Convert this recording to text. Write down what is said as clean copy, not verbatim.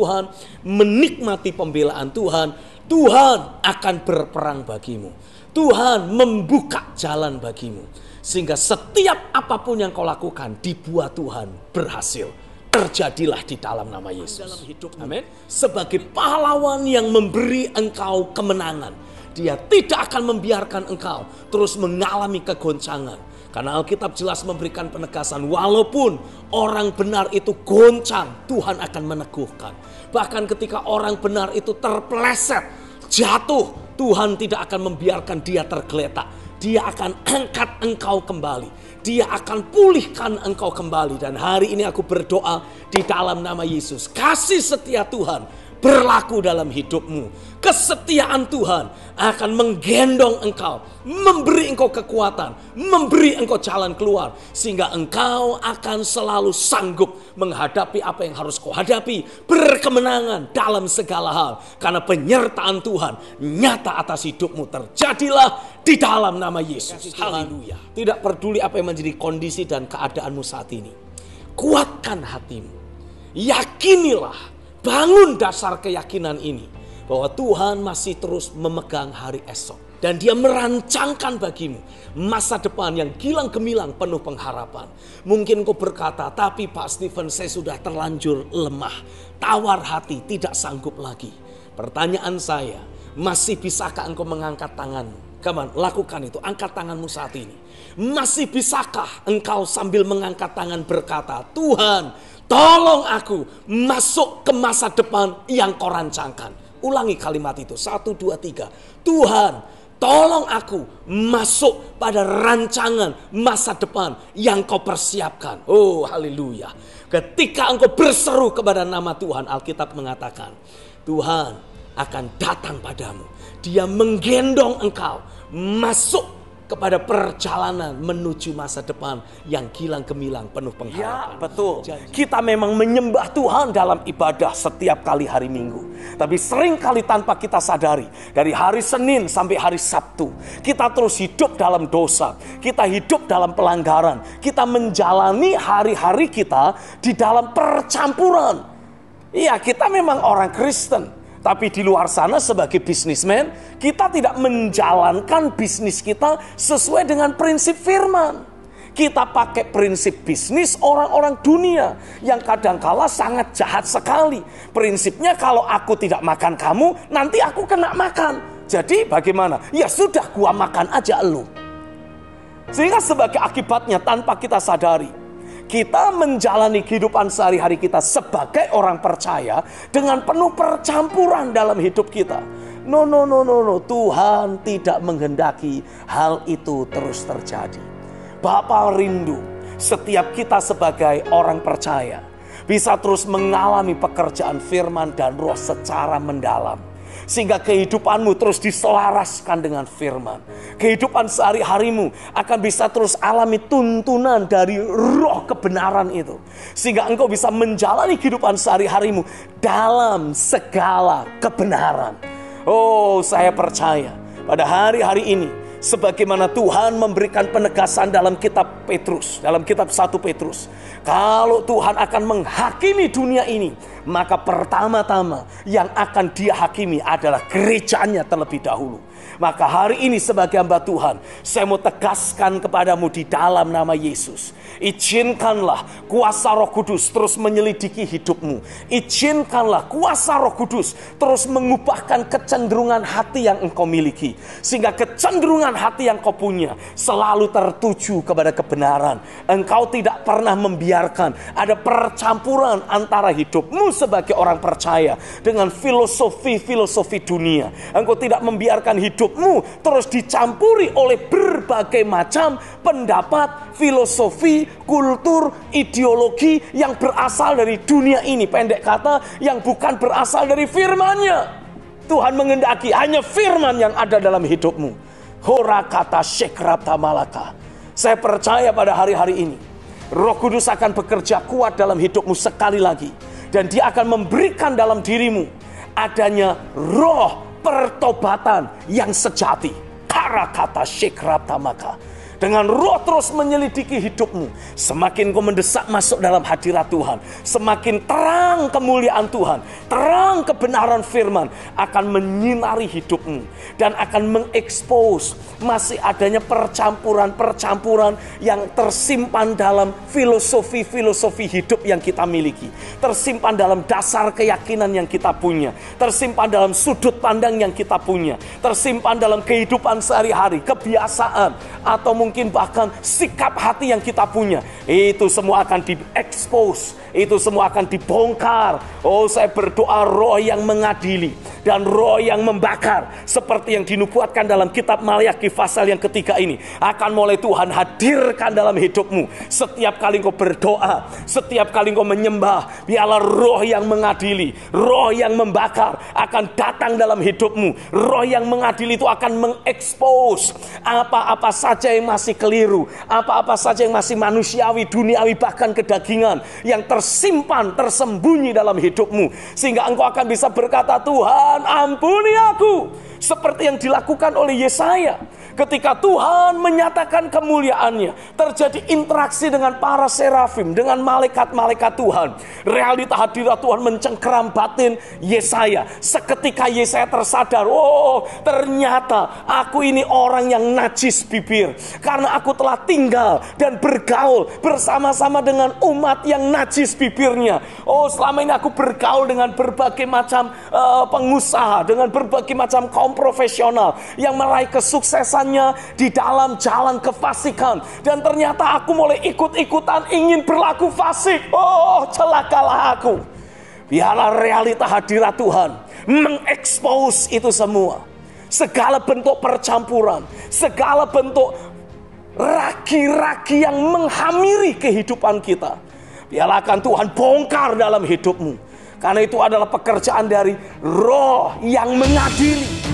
Tuhan, menikmati pembelaan Tuhan, Tuhan akan berperang bagimu. Tuhan membuka jalan bagimu. Sehingga setiap apapun yang kau lakukan dibuat Tuhan berhasil. Terjadilah di dalam nama Yesus. Amin. Sebagai pahlawan yang memberi engkau kemenangan, Dia tidak akan membiarkan engkau terus mengalami kegoncangan. Karena Alkitab jelas memberikan penegasan, walaupun orang benar itu goncang, Tuhan akan meneguhkan. Bahkan ketika orang benar itu terpeleset, jatuh, Tuhan tidak akan membiarkan dia tergeletak. Dia akan angkat engkau kembali. Dia akan pulihkan engkau kembali. Dan hari ini aku berdoa di dalam nama Yesus, kasih setia Tuhan berlaku dalam hidupmu. Kesetiaan Tuhan akan menggendong engkau, memberi engkau kekuatan, memberi engkau jalan keluar, sehingga engkau akan selalu sanggup menghadapi apa yang harus kau hadapi, berkemenangan dalam segala hal, karena penyertaan Tuhan nyata atas hidupmu. Terjadilah di dalam nama Yesus. Haleluya. Tidak peduli apa yang menjadi kondisi dan keadaanmu saat ini, kuatkan hatimu, yakinilah, bangun dasar keyakinan ini bahwa Tuhan masih terus memegang hari esok. Dan Dia merancangkan bagimu masa depan yang gilang gemilang penuh pengharapan. Mungkin kau berkata, tapi Pak Stephen, saya sudah terlanjur lemah, tawar hati, tidak sanggup lagi. Pertanyaan saya, masih bisakah engkau mengangkat tanganmu? Come on, lakukan itu, angkat tanganmu saat ini. Masih bisakah engkau sambil mengangkat tangan berkata, Tuhan, tolong aku masuk ke masa depan yang kau rancangkan. Ulangi kalimat itu, 1, 2, 3. Tuhan, tolong aku masuk pada rancangan masa depan yang kau persiapkan. Oh, haleluya. Ketika engkau berseru kepada nama Tuhan, Alkitab mengatakan, Tuhan akan datang padamu. Dia menggendong engkau masuk kepada perjalanan menuju masa depan yang gilang gemilang penuh pengharapan. Ya, betul. Kita memang menyembah Tuhan dalam ibadah setiap kali hari Minggu. Tapi sering kali tanpa kita sadari, dari hari Senin sampai hari Sabtu, kita terus hidup dalam dosa. Kita hidup dalam pelanggaran. Kita menjalani hari-hari kita di dalam percampuran. Iya, kita memang orang Kristen. Tapi di luar sana sebagai bisnismen, kita tidak menjalankan bisnis kita sesuai dengan prinsip firman. Kita pakai prinsip bisnis orang-orang dunia yang kadangkala sangat jahat sekali. Prinsipnya kalau aku tidak makan kamu, nanti aku kena makan. Jadi bagaimana? Ya sudah, gua makan aja elu. Sehingga sebagai akibatnya tanpa kita sadari, kita menjalani kehidupan sehari-hari kita sebagai orang percaya dengan penuh percampuran dalam hidup kita. No. Tuhan tidak menghendaki hal itu terus terjadi. Bapa rindu setiap kita sebagai orang percaya bisa terus mengalami pekerjaan firman dan roh secara mendalam. Sehingga kehidupanmu terus diselaraskan dengan firman. Kehidupan sehari-harimu akan bisa terus alami tuntunan dari roh kebenaran itu. Sehingga engkau bisa menjalani kehidupan sehari-harimu dalam segala kebenaran. Oh, saya percaya pada hari-hari ini, sebagaimana Tuhan memberikan penegasan dalam kitab Petrus, dalam kitab 1 Petrus. Kalau Tuhan akan menghakimi dunia ini, maka pertama-tama yang akan Dia hakimi adalah gerejanya terlebih dahulu. Maka hari ini sebagai hamba Tuhan, saya mau tegaskan kepadamu di dalam nama Yesus. Izinkanlah kuasa Roh Kudus terus menyelidiki hidupmu. Izinkanlah kuasa Roh Kudus terus mengubahkan kecenderungan hati yang engkau miliki. Sehingga kecenderungan hati yang kau punya selalu tertuju kepada kebenaran. Engkau tidak pernah membiarkan ada percampuran antara hidupmu sebagai orang percaya dengan filosofi-filosofi dunia. Engkau tidak membiarkan hidupmu terus dicampuri oleh berbagai macam pendapat, filosofi, kultur, ideologi yang berasal dari dunia ini. Pendek kata, yang bukan berasal dari firman-Nya. Tuhan menghendaki hanya firman yang ada dalam hidupmu. Hora kata syekrata malaka. Saya percaya pada hari-hari ini Roh Kudus akan bekerja kuat dalam hidupmu sekali lagi. Dan Dia akan memberikan dalam dirimu adanya roh pertobatan yang sejati. Karakata syekrata maka. dengan roh terus menyelidiki hidupmu, semakin kau mendesak masuk dalam hadirat Tuhan, semakin terang kemuliaan Tuhan, terang kebenaran firman akan menyinari hidupmu dan akan mengekspos masih adanya percampuran-percampuran yang tersimpan dalam filosofi-filosofi hidup yang kita miliki, tersimpan dalam dasar keyakinan yang kita punya, tersimpan dalam sudut pandang yang kita punya, tersimpan dalam kehidupan sehari-hari, kebiasaan, atau mungkin bahkan sikap hati yang kita punya. Itu semua akan diekspos, itu semua akan dibongkar. Oh, saya berdoa roh yang mengadili dan roh yang membakar, seperti yang dinubuatkan dalam kitab Maliaki pasal yang ketiga ini, akan mulai Tuhan hadirkan dalam hidupmu. Setiap kali engkau berdoa, setiap kali engkau menyembah, biarlah roh yang mengadili, roh yang membakar akan datang dalam hidupmu. Roh yang mengadili itu akan mengekspos apa-apa saja yang masih keliru, apa-apa saja yang masih manusiawi, duniawi, bahkan kedagingan yang tersimpan, tersembunyi dalam hidupmu, sehingga engkau akan bisa berkata, Tuhan ampuni aku, seperti yang dilakukan oleh Yesaya. Ketika Tuhan menyatakan kemuliaannya, terjadi interaksi dengan para serafim, dengan malaikat-malaikat Tuhan. Realita hadirat Tuhan mencengkeram batin Yesaya. Seketika Yesaya tersadar, oh ternyata aku ini orang yang najis bibir, karena aku telah tinggal dan bergaul bersama-sama dengan umat yang najis bibirnya. Oh, selama ini aku bergaul dengan berbagai macam pengusaha, dengan berbagai macam kaum profesional yang meraih kesuksesan di dalam jalan kefasikan, dan ternyata aku mulai ikut-ikutan ingin berlaku fasik. Oh, celakalah aku. Biarlah realita hadirat Tuhan mengekspos itu semua, segala bentuk percampuran, segala bentuk ragi-ragi yang menghamiri kehidupan kita. Biarlah akan Tuhan bongkar dalam hidupmu, karena itu adalah pekerjaan dari roh yang mengadili.